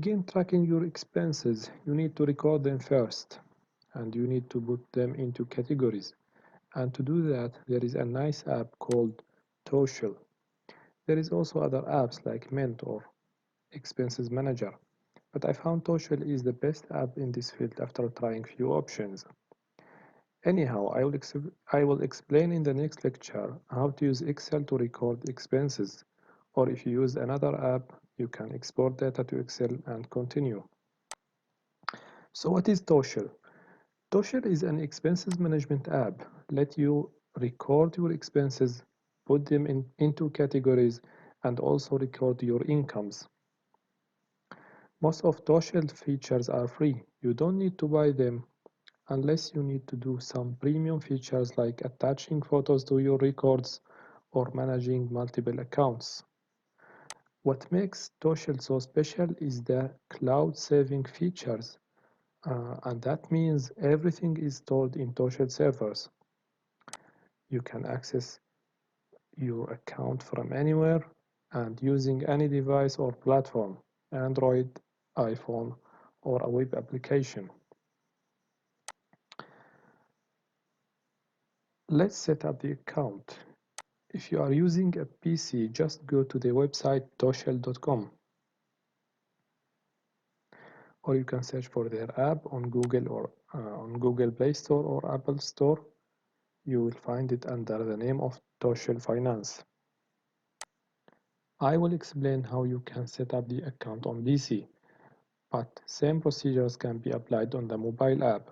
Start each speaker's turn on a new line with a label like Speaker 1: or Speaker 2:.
Speaker 1: begin tracking your expenses, you need to record them first, and you need to put them into categories. And to do that, there is a nice app called TOSHL. There is also other apps like Mint or Expenses Manager, but I found TOSHL is the best app in this field after trying few options. Anyhow, I will explain in the next lecture how to use Excel to record expenses, or if you use another app, you can export data to Excel and continue. So what is TOSHL? TOSHL is an expenses management app. Let you record your expenses, put them into categories, and also record your incomes. Most of TOSHL features are free. You don't need to buy them unless you need to do some premium features like attaching photos to your records or managing multiple accounts. What makes TOSHL so special is the cloud saving features, and that means everything is stored in TOSHL servers. You can access your account from anywhere and using any device or platform, Android, iPhone, or a web application. Let's set up the account. If you are using a PC, just go to the website TOSHL.com, or you can search for their app on Google or on Google Play Store or Apple Store. You will find it under the name of TOSHL Finance. I will explain how you can set up the account on PC, but same procedures can be applied on the mobile app.